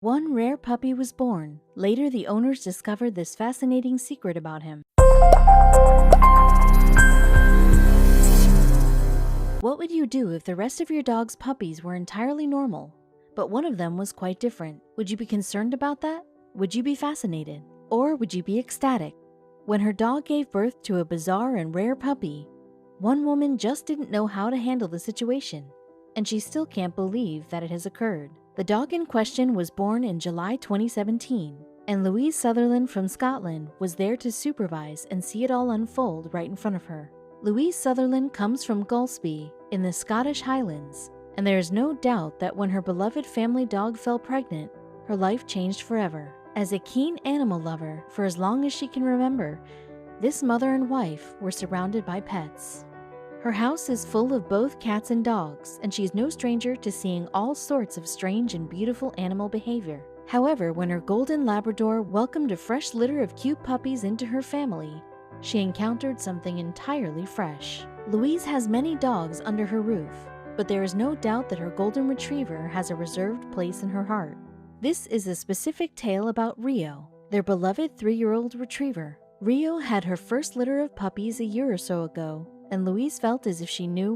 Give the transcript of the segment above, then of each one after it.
One rare puppy was born. Later, the owners discovered this fascinating secret about him. What would you do if the rest of your dog's puppies were entirely normal, but one of them was quite different? Would you be concerned about that? Would you be fascinated? Or would you be ecstatic? When her dog gave birth to a bizarre and rare puppy, one woman just didn't know how to handle the situation, and she still can't believe that it has occurred. The dog in question was born in July 2017, and Louise Sutherland from Scotland was there to supervise and see it all unfold right in front of her. Louise Sutherland comes from Gulspie in the Scottish Highlands, and there is no doubt that when her beloved family dog fell pregnant, her life changed forever. As a keen animal lover for as long as she can remember, this mother and wife were surrounded by pets. Her house is full of both cats and dogs, and she's no stranger to seeing all sorts of strange and beautiful animal behavior. However, when her golden Labrador welcomed a fresh litter of cute puppies into her family, she encountered something entirely fresh. Louise has many dogs under her roof, but there is no doubt that her golden retriever has a reserved place in her heart. This is a specific tale about Rio, their beloved 3-year-old retriever. Rio had her first litter of puppies a year or so ago, and Louise felt as if she knew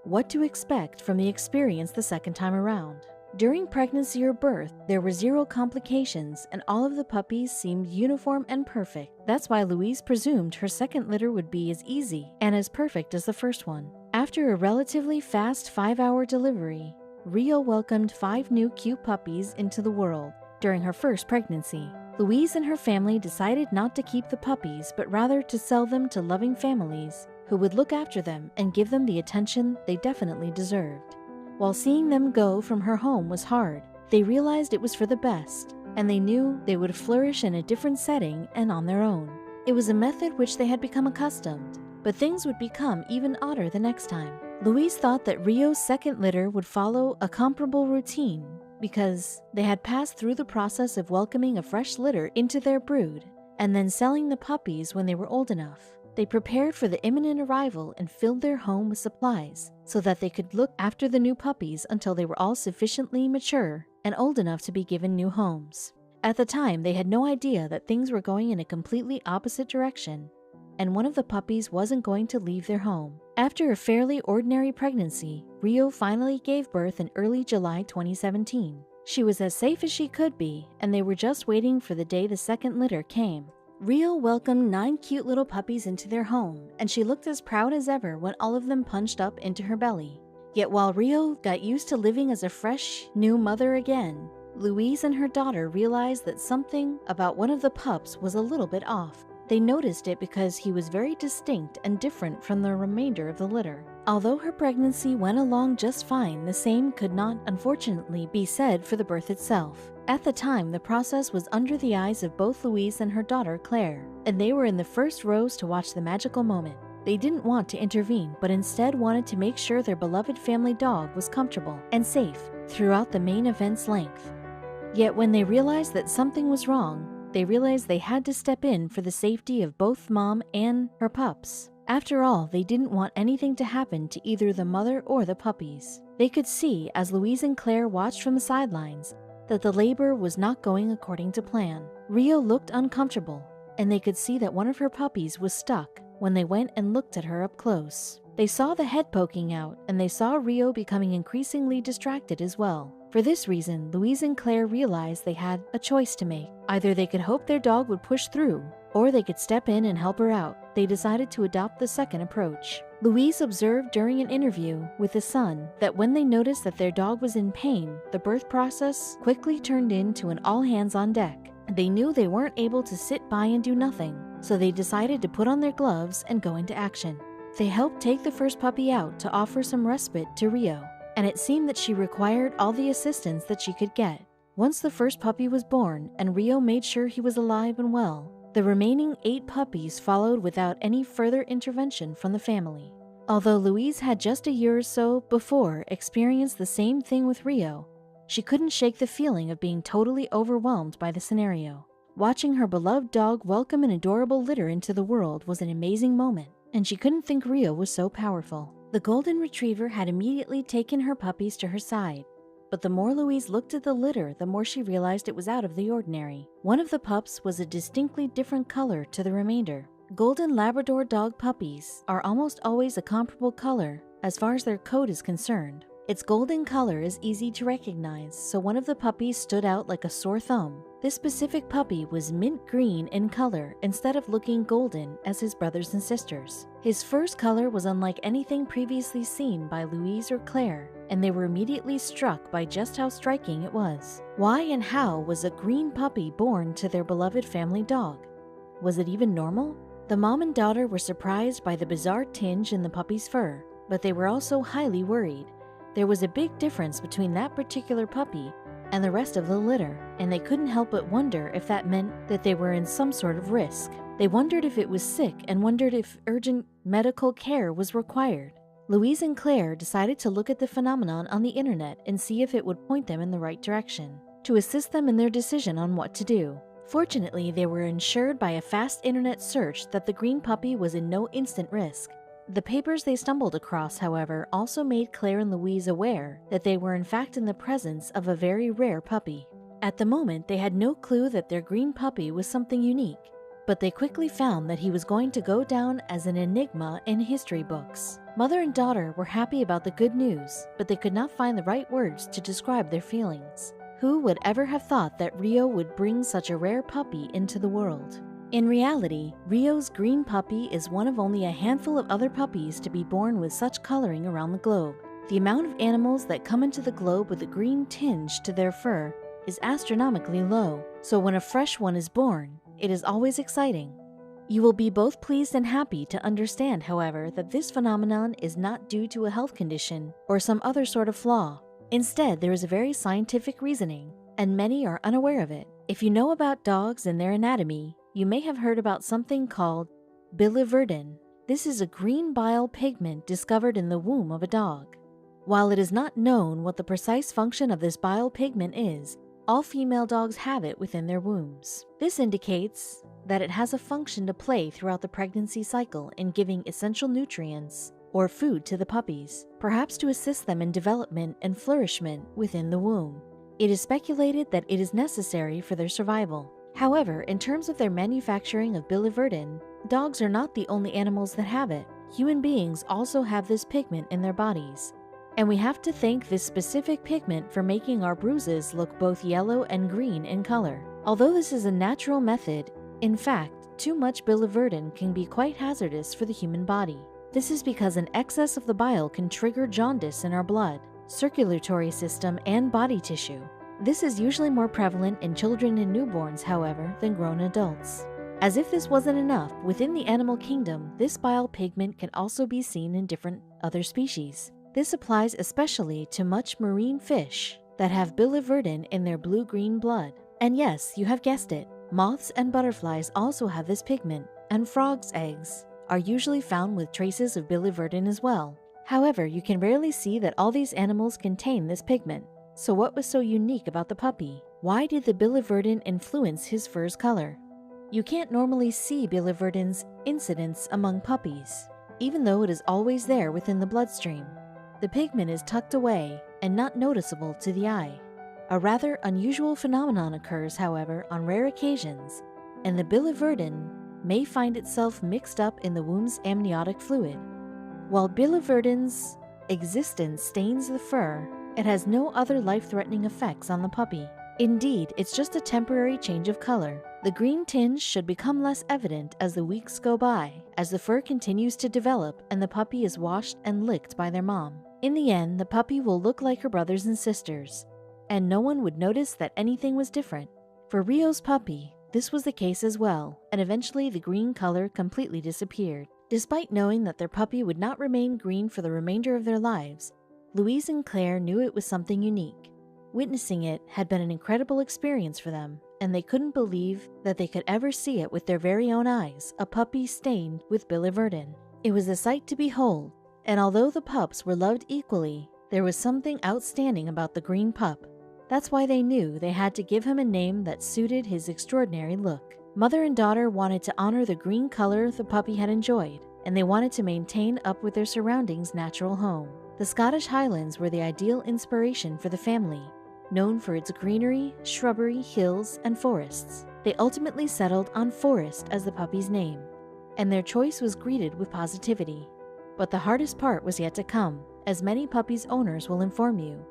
what to expect from the experience the second time around. During pregnancy or birth, there were 0 complications, and all of the puppies seemed uniform and perfect. That's why Louise presumed her second litter would be as easy and as perfect as the first one. After a relatively fast 5-hour delivery, Rio welcomed 5 new cute puppies into the world during her first pregnancy. Louise and her family decided not to keep the puppies, but rather to sell them to loving families who would look after them and give them the attention they definitely deserved. While seeing them go from her home was hard, they realized it was for the best, and they knew they would flourish in a different setting and on their own. It was a method which they had become accustomed, but things would become even odder the next time. Louise thought that Rio's second litter would follow a comparable routine because they had passed through the process of welcoming a fresh litter into their brood and then selling the puppies when they were old enough. They prepared for the imminent arrival and filled their home with supplies so that they could look after the new puppies until they were all sufficiently mature and old enough to be given new homes. At the time, they had no idea that things were going in a completely opposite direction, and one of the puppies wasn't going to leave their home. After a fairly ordinary pregnancy, Rio finally gave birth in early July 2017. She was as safe as she could be, and they were just waiting for the day the second litter came. Rio welcomed 9 cute little puppies into their home, and she looked as proud as ever when all of them punched up into her belly. Yet while Rio got used to living as a fresh, new mother again, Louise and her daughter realized that something about one of the pups was a little bit off. They noticed it because he was very distinct and different from the remainder of the litter. Although her pregnancy went along just fine, the same could not, unfortunately, be said for the birth itself. At the time, the process was under the eyes of both Louise and her daughter, Claire, and they were in the first rows to watch the magical moment. They didn't want to intervene, but instead wanted to make sure their beloved family dog was comfortable and safe throughout the main event's length. Yet when they realized that something was wrong, they realized they had to step in for the safety of both Mom and her pups. After all, they didn't want anything to happen to either the mother or the puppies. They could see, as Louise and Claire watched from the sidelines, that the labor was not going according to plan. Rio looked uncomfortable, and they could see that one of her puppies was stuck when they went and looked at her up close. They saw the head poking out, and they saw Rio becoming increasingly distracted as well. For this reason, Louise and Claire realized they had a choice to make. Either they could hope their dog would push through, or they could step in and help her out. They decided to adopt the second approach. Louise observed during an interview with The Sun that when they noticed that their dog was in pain, the birth process quickly turned into an all-hands-on-deck. They knew they weren't able to sit by and do nothing, so they decided to put on their gloves and go into action. They helped take the first puppy out to offer some respite to Rio, and it seemed that she required all the assistance that she could get. Once the first puppy was born and Rio made sure he was alive and well, the remaining 8 puppies followed without any further intervention from the family. Although Louise had just a year or so before experienced the same thing with Rio, she couldn't shake the feeling of being totally overwhelmed by the scenario. Watching her beloved dog welcome an adorable litter into the world was an amazing moment, and she couldn't think Rio was so powerful. The golden retriever had immediately taken her puppies to her side, but the more Louise looked at the litter, the more she realized it was out of the ordinary. One of the pups was a distinctly different color to the remainder. Golden Labrador dog puppies are almost always a comparable color as far as their coat is concerned. Its golden color is easy to recognize, so one of the puppies stood out like a sore thumb. This specific puppy was mint green in color instead of looking golden as his brothers and sisters. His first color was unlike anything previously seen by Louise or Claire, and they were immediately struck by just how striking it was. Why and how was a green puppy born to their beloved family dog? Was it even normal? The mom and daughter were surprised by the bizarre tinge in the puppy's fur, but they were also highly worried. There was a big difference between that particular puppy and the rest of the litter, and they couldn't help but wonder if that meant that they were in some sort of risk. They wondered if it was sick and wondered if urgent medical care was required. Louise and Claire decided to look at the phenomenon on the internet and see if it would point them in the right direction, to assist them in their decision on what to do. Fortunately, they were assured by a fast internet search that the green puppy was in no instant risk. The papers they stumbled across, however, also made Claire and Louise aware that they were in fact in the presence of a very rare puppy. At the moment, they had no clue that their green puppy was something unique, but they quickly found that he was going to go down as an enigma in history books. Mother and daughter were happy about the good news, but they could not find the right words to describe their feelings. Who would ever have thought that Rio would bring such a rare puppy into the world? In reality, Rio's green puppy is one of only a handful of other puppies to be born with such coloring around the globe. The amount of animals that come into the globe with a green tinge to their fur is astronomically low, so when a fresh one is born, it is always exciting. You will be both pleased and happy to understand, however, that this phenomenon is not due to a health condition or some other sort of flaw. Instead, there is a very scientific reasoning, and many are unaware of it. If you know about dogs and their anatomy, you may have heard about something called biliverdin. This is a green bile pigment discovered in the womb of a dog. While it is not known what the precise function of this bile pigment is, all female dogs have it within their wombs. This indicates that it has a function to play throughout the pregnancy cycle in giving essential nutrients or food to the puppies, perhaps to assist them in development and flourishment within the womb. It is speculated that it is necessary for their survival. However, in terms of their manufacturing of biliverdin, dogs are not the only animals that have it. Human beings also have this pigment in their bodies, and we have to thank this specific pigment for making our bruises look both yellow and green in color. Although this is a natural method, in fact, too much biliverdin can be quite hazardous for the human body. This is because an excess of the bile can trigger jaundice in our blood, circulatory system, and body tissue. This is usually more prevalent in children and newborns, however, than grown adults. As if this wasn't enough, within the animal kingdom, this bile pigment can also be seen in different other species. This applies especially to much marine fish that have biliverdin in their blue-green blood. And yes, you have guessed it, moths and butterflies also have this pigment, and frogs' eggs are usually found with traces of biliverdin as well. However, you can rarely see that all these animals contain this pigment. So what was so unique about the puppy? Why did the biliverdin influence his fur's color? You can't normally see biliverdin's incidence among puppies, even though it is always there within the bloodstream. The pigment is tucked away and not noticeable to the eye. A rather unusual phenomenon occurs, however, on rare occasions, and the biliverdin may find itself mixed up in the womb's amniotic fluid. While biliverdin's existence stains the fur, it has no other life-threatening effects on the puppy. Indeed, it's just a temporary change of color. The green tinge should become less evident as the weeks go by, as the fur continues to develop and the puppy is washed and licked by their mom. In the end, the puppy will look like her brothers and sisters, and no one would notice that anything was different. For Rio's puppy, this was the case as well, and eventually the green color completely disappeared. Despite knowing that their puppy would not remain green for the remainder of their lives, Louise and Claire knew it was something unique. Witnessing it had been an incredible experience for them, and they couldn't believe that they could ever see it with their very own eyes, a puppy stained with biliverdin. It was a sight to behold, and although the pups were loved equally, there was something outstanding about the green pup. That's why they knew they had to give him a name that suited his extraordinary look. Mother and daughter wanted to honor the green color the puppy had enjoyed, and they wanted to maintain up with their surroundings' natural home. The Scottish Highlands were the ideal inspiration for the family, known for its greenery, shrubbery, hills, and forests. They ultimately settled on Forest as the puppy's name, and their choice was greeted with positivity. But the hardest part was yet to come, as many puppies' owners will inform you.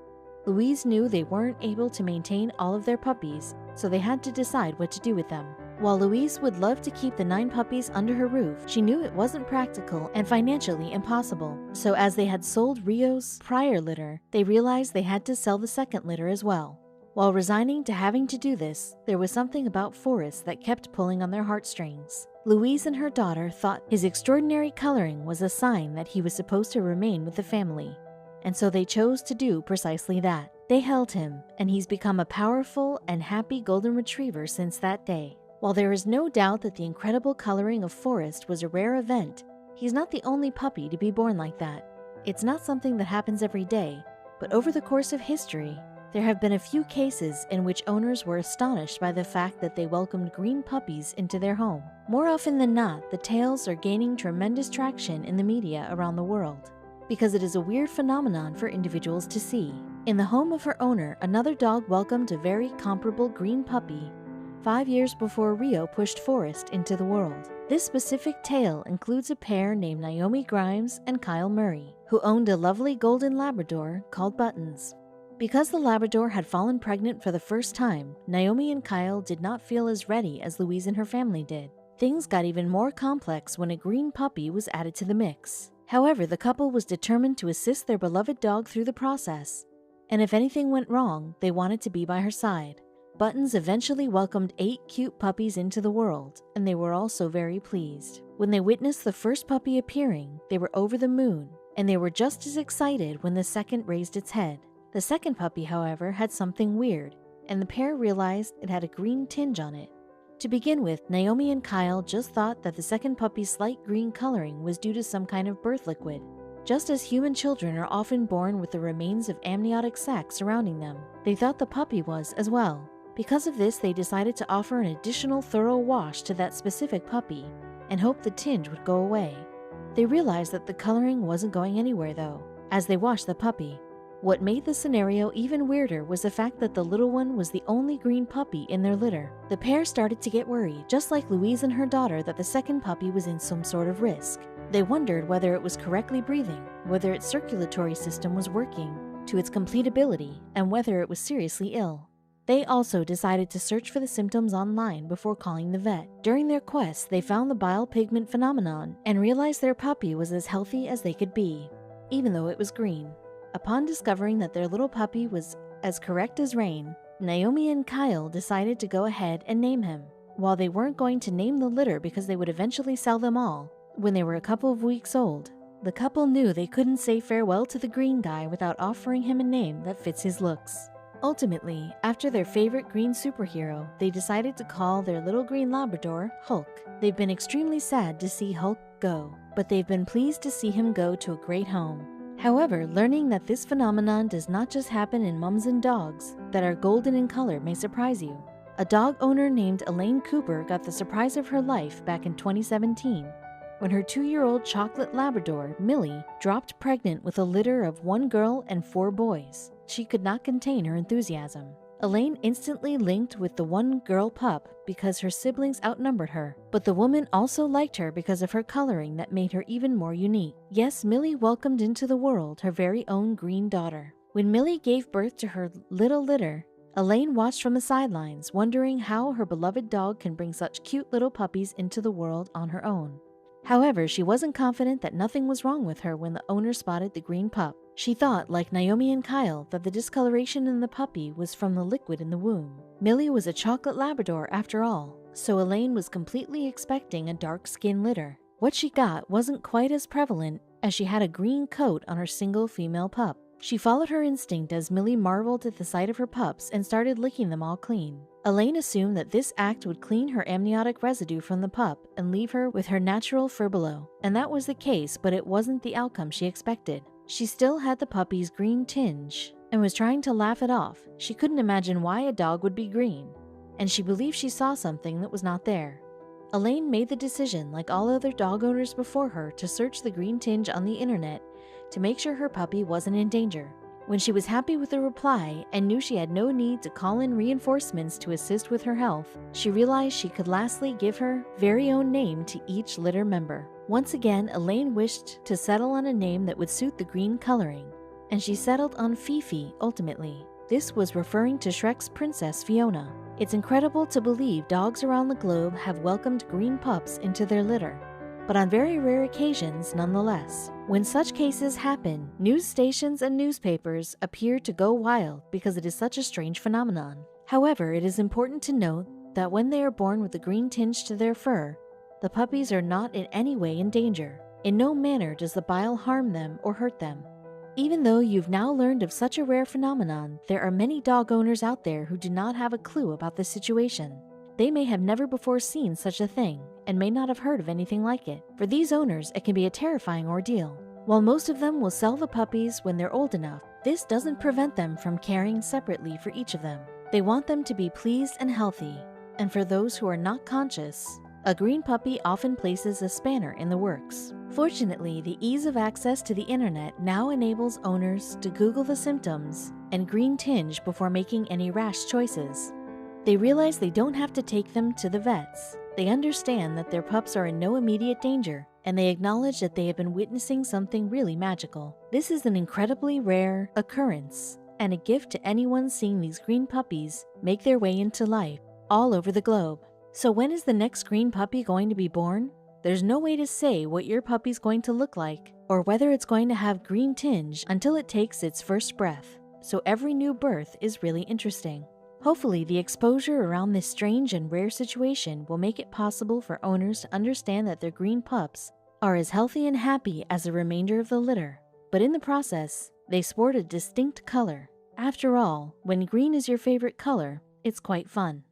Louise knew they weren't able to maintain all of their puppies, so they had to decide what to do with them. While Louise would love to keep the 9 puppies under her roof, she knew it wasn't practical and financially impossible. So as they had sold Rio's prior litter, they realized they had to sell the second litter as well. While resigning to having to do this, there was something about Forrest that kept pulling on their heartstrings. Louise and her daughter thought his extraordinary coloring was a sign that he was supposed to remain with the family, and so they chose to do precisely that. They held him, and he's become a powerful and happy golden retriever since that day. While there is no doubt that the incredible coloring of Forrest was a rare event, he's not the only puppy to be born like that. It's not something that happens every day, but over the course of history, there have been a few cases in which owners were astonished by the fact that they welcomed green puppies into their home. More often than not, the tales are gaining tremendous traction in the media around the world, because it is a weird phenomenon for individuals to see. In the home of her owner, another dog welcomed a very comparable green puppy 5 years before Rio pushed Forrest into the world. This specific tale includes a pair named Naomi Grimes and Kyle Murray, who owned a lovely golden Labrador called Buttons. Because the Labrador had fallen pregnant for the first time, Naomi and Kyle did not feel as ready as Louise and her family did. Things got even more complex when a green puppy was added to the mix. However, the couple was determined to assist their beloved dog through the process, and if anything went wrong, they wanted to be by her side. Buttons eventually welcomed 8 cute puppies into the world, and they were also very pleased. When they witnessed the first puppy appearing, they were over the moon, and they were just as excited when the second raised its head. The second puppy, however, had something weird, and the pair realized it had a green tinge on it. To begin with, Naomi and Kyle just thought that the second puppy's slight green coloring was due to some kind of birth liquid. Just as human children are often born with the remains of amniotic sacs surrounding them, they thought the puppy was as well. Because of this, they decided to offer an additional thorough wash to that specific puppy and hoped the tinge would go away. They realized that the coloring wasn't going anywhere though, as they washed the puppy. What made the scenario even weirder was the fact that the little one was the only green puppy in their litter. The pair started to get worried, just like Louise and her daughter, that the second puppy was in some sort of risk. They wondered whether it was correctly breathing, whether its circulatory system was working to its complete ability, and whether it was seriously ill. They also decided to search for the symptoms online before calling the vet. During their quest, they found the bile pigment phenomenon and realized their puppy was as healthy as they could be, even though it was green. Upon discovering that their little puppy was as correct as rain, Naomi and Kyle decided to go ahead and name him. While they weren't going to name the litter because they would eventually sell them all, when they were a couple of weeks old, the couple knew they couldn't say farewell to the green guy without offering him a name that fits his looks. Ultimately, after their favorite green superhero, they decided to call their little green Labrador Hulk. They've been extremely sad to see Hulk go, but they've been pleased to see him go to a great home. However, learning that this phenomenon does not just happen in mums and dogs that are golden in color may surprise you. A dog owner named Elaine Cooper got the surprise of her life back in 2017 when her 2-year-old chocolate Labrador, Millie, dropped pregnant with a litter of 1 girl and 4 boys. She could not contain her enthusiasm. Elaine instantly linked with the 1-girl pup because her siblings outnumbered her, but the woman also liked her because of her coloring that made her even more unique. Yes, Millie welcomed into the world her very own green daughter. When Millie gave birth to her little litter, Elaine watched from the sidelines, wondering how her beloved dog can bring such cute little puppies into the world on her own. However, she wasn't confident that nothing was wrong with her when the owner spotted the green pup. She thought, like Naomi and Kyle, that the discoloration in the puppy was from the liquid in the womb. Millie was a chocolate Labrador after all, so Elaine was completely expecting a dark skin litter. What she got wasn't quite as prevalent, as she had a green coat on her single female pup. She followed her instinct as Millie marveled at the sight of her pups and started licking them all clean. Elaine assumed that this act would clean her amniotic residue from the pup and leave her with her natural fur below. And that was the case, but it wasn't the outcome she expected. She still had the puppy's green tinge and was trying to laugh it off. She couldn't imagine why a dog would be green, and she believed she saw something that was not there. Elaine made the decision, like all other dog owners before her, to search the green tinge on the internet to make sure her puppy wasn't in danger. When she was happy with the reply and knew she had no need to call in reinforcements to assist with her health, she realized she could lastly give her very own name to each litter member. Once again, Elaine wished to settle on a name that would suit the green coloring, and she settled on Fifi ultimately. This was referring to Shrek's princess Fiona. It's incredible to believe dogs around the globe have welcomed green pups into their litter, but on very rare occasions nonetheless. When such cases happen, news stations and newspapers appear to go wild because it is such a strange phenomenon. However, it is important to note that when they are born with a green tinge to their fur, the puppies are not in any way in danger. In no manner does the bile harm them or hurt them. Even though you've now learned of such a rare phenomenon, there are many dog owners out there who do not have a clue about the situation. They may have never before seen such a thing and may not have heard of anything like it. For these owners, it can be a terrifying ordeal. While most of them will sell the puppies when they're old enough, this doesn't prevent them from caring separately for each of them. They want them to be pleased and healthy. And for those who are not conscious, a green puppy often places a spanner in the works. Fortunately, the ease of access to the internet now enables owners to Google the symptoms and green tinge before making any rash choices. They realize they don't have to take them to the vets. They understand that their pups are in no immediate danger, and they acknowledge that they have been witnessing something really magical. This is an incredibly rare occurrence, and a gift to anyone seeing these green puppies make their way into life all over the globe. So when is the next green puppy going to be born? There's no way to say what your puppy's going to look like, or whether it's going to have green tinge until it takes its first breath. So every new birth is really interesting. Hopefully, the exposure around this strange and rare situation will make it possible for owners to understand that their green pups are as healthy and happy as the remainder of the litter. But in the process, they sport a distinct color. After all, when green is your favorite color, it's quite fun.